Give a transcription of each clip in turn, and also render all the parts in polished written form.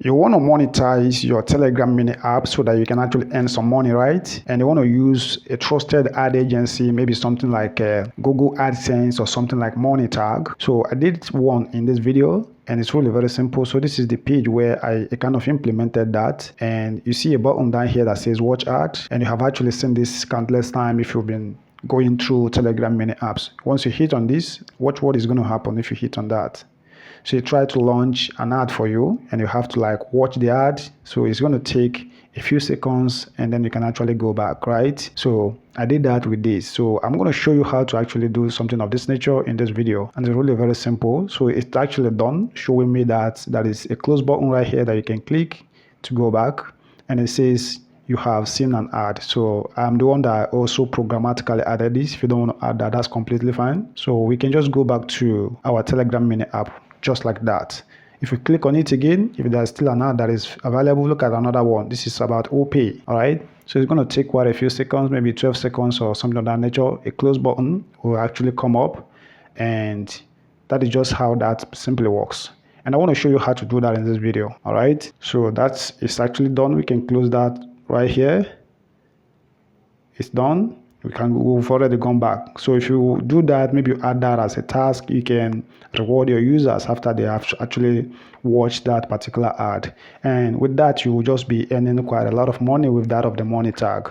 You want to monetize your Telegram mini app so that you can actually earn some money, right? And you want to use a trusted ad agency, maybe something like Google AdSense or something like Monetag. So I did one in this video and it's really very simple. So this is the page where I kind of implemented that, and you see a button down here that says watch ad, and you have actually seen this countless time if you've been going through Telegram mini apps. Once you hit on this, watch what is going to happen if you hit on that. So you try to launch an ad for you and you have to like watch the ad. So it's going to take a few seconds and then you can actually go back, right? So I did that with this. So I'm going to show you how to actually do something of this nature in this video. And it's really very simple. So it's actually done, showing me that there is a close button right here that you can click to go back. And it says you have seen an ad. So I'm the one that also programmatically added this. If you don't want to add that, that's completely fine. So we can just go back to our Telegram mini app just like that. If you click on it again, if there's still an ad that is available, look at another one. This is about OPay, all right? So it's going to take quite a few seconds, maybe 12 seconds or something of that nature. A close button will actually come up, and that is just how that simply works. And I want to show you how to do that in this video, all right? So it's actually done. We can close that right here. It's done. We've already gone back. So if you do that, maybe you add that as a task, you can reward your users after they have actually watched that particular ad. And with that, you will just be earning quite a lot of money with that of the Monetag.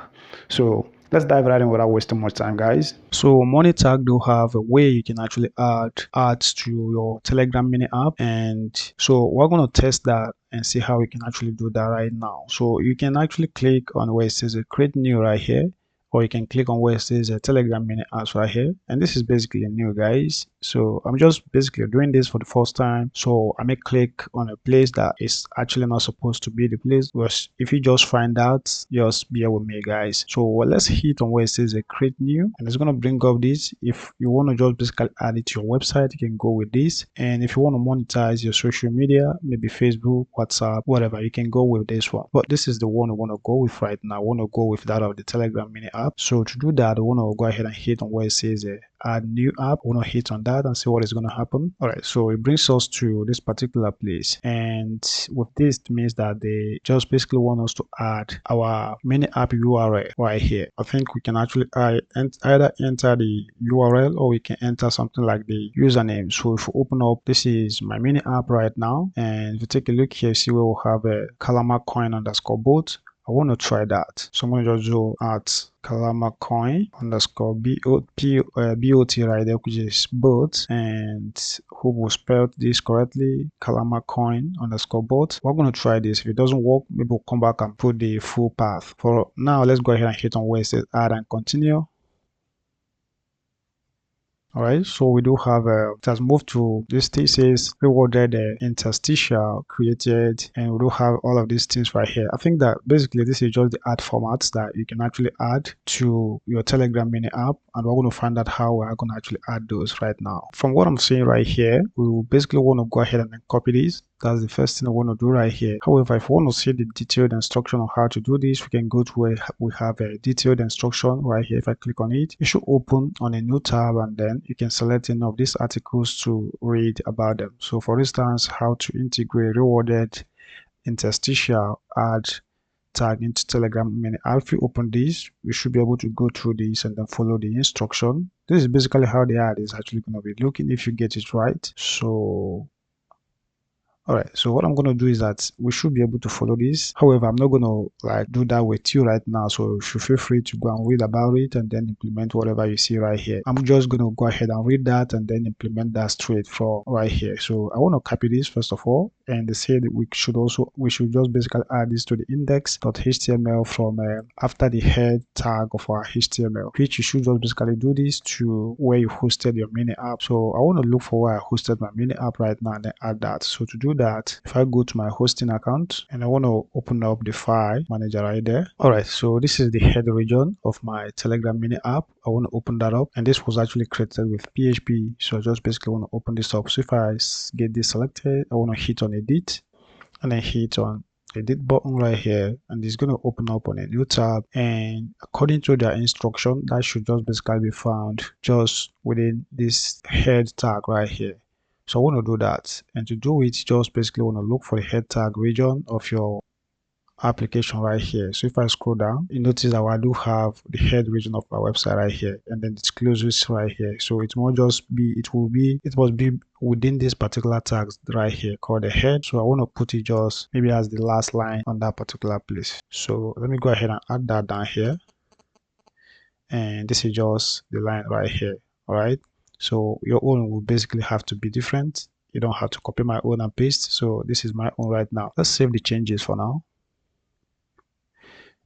So let's dive right in without wasting much time, guys. So Monetag do have a way you can actually add ads to your Telegram mini app. And so we're going to test that and see how we can actually do that right now. So you can actually click on where it says create new right here, or you can click on where it says Telegram mini apps right here, and this is basically new, guys. So I'm just basically doing this for the first time, so I may click on a place that is actually not supposed to be the place. But if you just find out, just bear with me, guys. So let's hit on where it says create new, and it's going to bring up this. If you want to just basically add it to your website, you can go with this. And if you want to monetize your social media, maybe Facebook, WhatsApp, whatever, you can go with this one. But this is the one I want to go with right now. I want to go with that of the Telegram mini app. So to do that, I want to go ahead and hit on where it says add new app. I want to hit on that and see what is going to happen. All right, so it brings us to this particular place, and with this, it means that they just basically want us to add our mini app URL right here. I think we can actually either enter the URL or we can enter something like the username. So if we open up, this is my mini app right now, and if you take a look here, see where we have a Kalama coin underscore bot. I want to try that. So I'm going to just do at Kalama coin underscore bot right there, which is bot, and hope we spelled this correctly. Kalama coin underscore bot. We're going to try this. If it doesn't work, maybe we'll come back and put the full path. For now, let's go ahead and hit on where it says add and continue. All right, so we do have it has moved to this thing says rewarded interstitial created, and we do have all of these things right here. I think that basically this is just the ad formats that you can actually add to your Telegram mini app, and we're going to find out how we're going to actually add those right now. From what I'm seeing right here, we will basically want to go ahead and then copy this. That's the first thing I want to do right here. However, if you want to see the detailed instruction on how to do this, we can go to where we have a detailed instruction right here. If I click on it, it should open on a new tab, and then you can select any of these articles to read about them. So for instance, how to integrate rewarded interstitial ad tag into Telegram mini app. If you open this, you should be able to go through this and then follow the instruction. This is basically how the ad is actually going to be looking if you get it right. So all right, so what I'm going to do is that we should be able to follow this. However, I'm not going to like do that with you right now, so you should feel free to go and read about it and then implement whatever you see right here. I'm just going to go ahead and read that and then implement that straight from right here. So I want to copy this first of all, and they say that we should just basically add this to the index.html from after the head tag of our HTML, which you should just basically do this to where you hosted your mini app. So I want to look for where I hosted my mini app right now and then add that. So to do that, if I go to my hosting account and I want to open up the file manager right there. All right, so this is the head region of my Telegram mini app. I want to open that up, and this was actually created with PHP. So I just basically want to open this up. So if I get this selected, I want to hit on edit and then hit on edit button right here, and it's going to open up on a new tab, and according to their instruction, that should just basically be found just within this head tag right here. So I want to do that, and to do it, just basically want to look for the head tag region of your application right here. So if I scroll down, you notice that I do have the head region of my website right here, and then it closes right here. So it won't just be, it must be within this particular tags right here called the head. So I want to put it just maybe as the last line on that particular place. So let me go ahead and add that down here, and this is just the line right here. All right, so your own will basically have to be different. You don't have to copy my own and paste. So this is my own right now. Let's save the changes for now.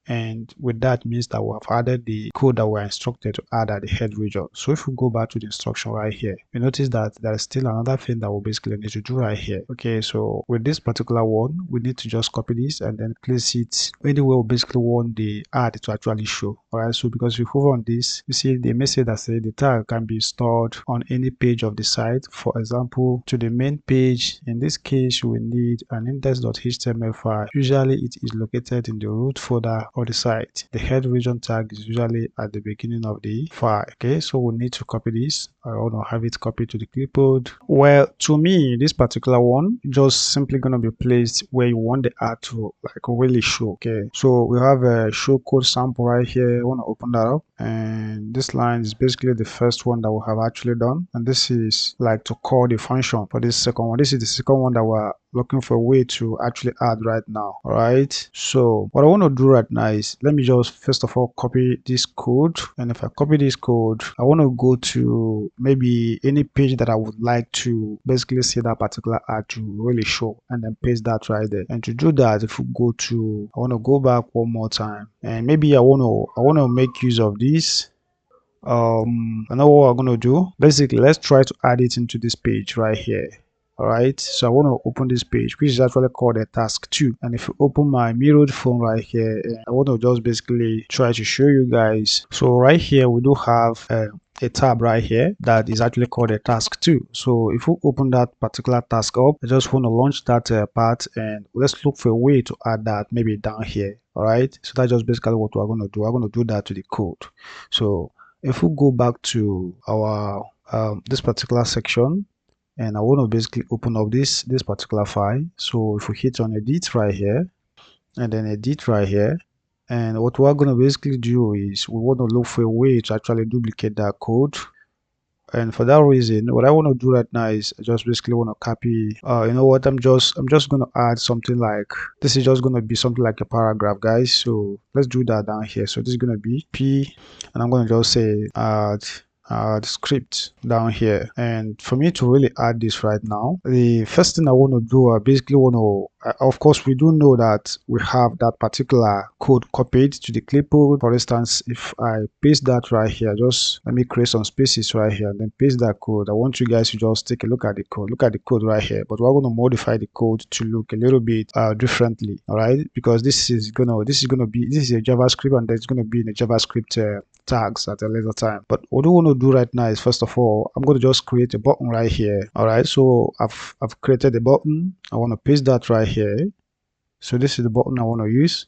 And with that means that we have added the code that we're instructed to add at the head region. So if we go back to the instruction right here, you notice that there is still another thing that we basically need to do right here. Okay, so with this particular one, we need to just copy this and then place it anywhere we basically want the ad to actually show. All right, so because if you hover on this, you see the message that says the tag can be stored on any page of the site. For example, to the main page. In this case, you will need an index.html file. Usually it is located in the root folder or the site. The head region tag is usually at the beginning of the file. Okay, so we need to copy this. I want to have it copied to the clipboard. Well, to me, this particular one just simply going to be placed where you want the ad to like really show. Okay, so we have a show code sample right here. I want to open that up, and this line is basically the first one that we have actually done, and this is like to call the function for this second one. This is the second one that we're looking for a way to actually add right now. All right, so what I want to do right now is let me just first of all copy this code, and if I copy this code, I want to go to maybe any page that I would like to basically see that particular ad to really show, and then paste that right there. And to do that, if we go to, I want to go back one more time, and maybe I want to make use of this. I know what we're going to do. Basically, let's try to add it into this page right here. All right, so I want to open this page, which is actually called a task 2. And if you open my mirrored phone right here, I want to just basically try to show you guys. So right here we do have a tab right here that is actually called a task 2. So if you open that particular task up, I just want to launch that part, and let's look for a way to add that maybe down here. All right, so that's just basically what we're going to do. We're going to do that to the code. So if we go back to our this particular section, and I want to basically open up this particular file. So if we hit on edit right here, and then edit right here, and what we're going to basically do is we want to look for a way to actually duplicate that code. And for that reason, what I want to do right now is I just basically want to copy, you know what, I'm just going to add something like, this is just going to be something like a paragraph, guys. So let's do that down here. So this is going to be P, and I'm going to just say add the script down here. And for me to really add this right now, the first thing I want to do, I basically want to, of course, we do know that we have that particular code copied to the clipboard. For instance, if I paste that right here, just let me create some spaces right here and then paste that code. I want you guys to just take a look at the code. Look at the code right here, but we're going to modify the code to look a little bit differently. All right, because this is a JavaScript, and it's going to be in a JavaScript tags at a later time. But what I want to do right now is, first of all, I'm going to just create a button right here. All right, so I've created a button. I want to paste that right here. So this is the button I want to use,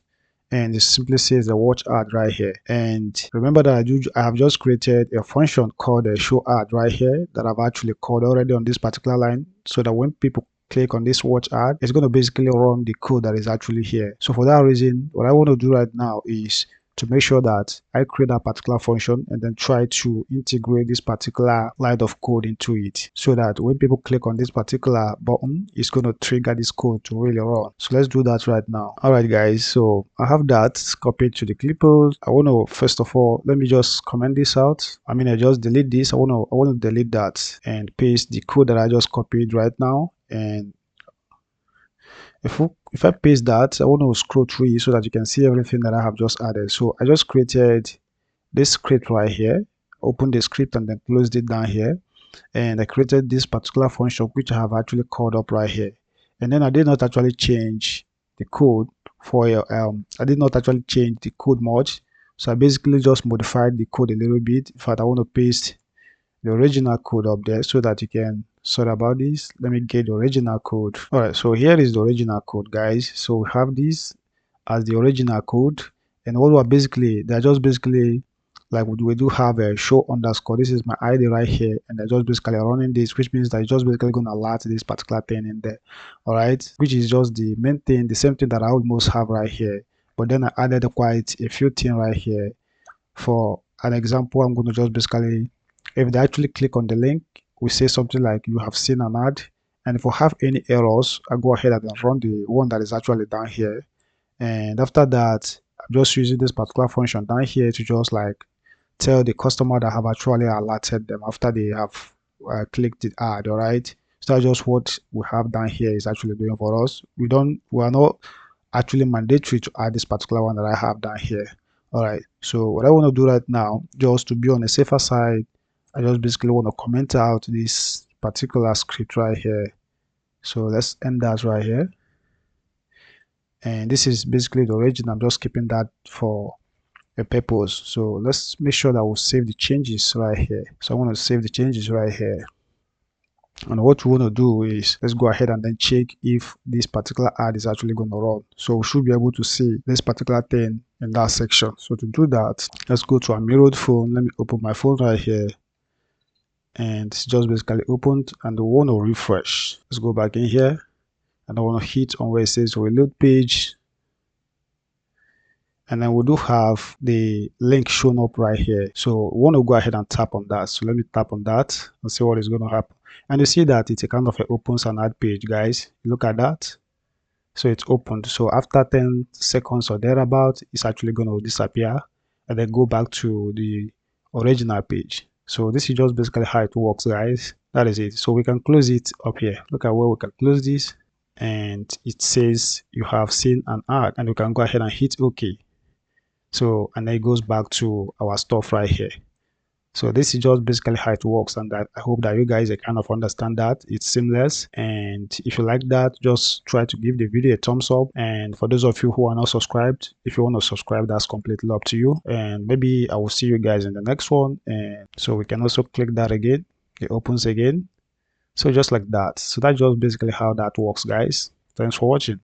and it simply says the watch ad right here. And remember that I have just created a function called a show ad right here that I've actually called already on this particular line, so that when people click on this watch ad, it's going to basically run the code that is actually here. So for that reason, what I want to do right now is to make sure that I create that particular function and then try to integrate this particular line of code into it, so that when people click on this particular button, it's going to trigger this code to really run. So let's do that right now. All right, guys, so I have that copied to the clipboard. I want to, first of all, let me just comment this out. I just delete this. I want to delete that and paste the code that I just copied right now. And if I paste that, I want to scroll through it so that you can see everything that I have just added. So I just created this script right here, opened the script and then closed it down here, and I created this particular function which I have actually called up right here. And then I did not actually change the code for I did not actually change the code much. So I basically just modified the code a little bit. In fact, I want to paste the original code up there so that you can sort about this. Let me get the original code. All right, so here is the original code, guys. So we have this as the original code, and what we're basically, they're just basically like we do have a show underscore. This is my ID right here, and I just basically running this, which means that it's just basically going to alert this particular thing in there. All right, which is just the main thing, the same thing that I almost have right here. But then I added quite a few things right here. For an example, I'm going to just basically, if they actually click on the link, we say something like you have seen an ad. And if we have any errors, I go ahead and run the one that is actually down here. And after that, I'm just using this particular function down here to just like tell the customer that have actually alerted them after they have clicked the ad. All right, so that's just what we have down here is actually doing for us. We are not actually mandatory to add this particular one that I have down here. All right, so what I want to do right now, just to be on the safer side, I just basically want to comment out this particular script right here. So let's end that right here. And this is basically the origin. I'm just keeping that for a purpose. So let's make sure that we'll save the changes right here. So I want to save the changes right here. And what we want to do is let's go ahead and then check if this particular ad is actually going to run. So we should be able to see this particular thing in that section. So to do that, let's go to a mirrored phone. Let me open my phone right here. And it's just basically opened, and we want to refresh. Let's go back in here, and I want to hit on where it says reload page. And then we do have the link shown up right here. So we want to go ahead and tap on that. So let me tap on that and see what is going to happen. And you see that it's a kind of a opens an ad page, guys. Look at that. So it's opened. So after 10 seconds or thereabout, it's actually going to disappear and then go back to the original page. So this is just basically how it works, guys. That is it. So we can close it up here. Look at where we can close this. And it says you have seen an ad, and we can go ahead and hit OK. So, and then it goes back to our stuff right here. So this is just basically how it works, and that I hope that you guys kind of understand that it's seamless. And if you like that, just try to give the video a thumbs up. And for those of you who are not subscribed, if you want to subscribe, that's completely up to you. And maybe I will see you guys in the next one. And so we can also click that again. It opens again. So just like that. So that's just basically how that works, guys. Thanks for watching.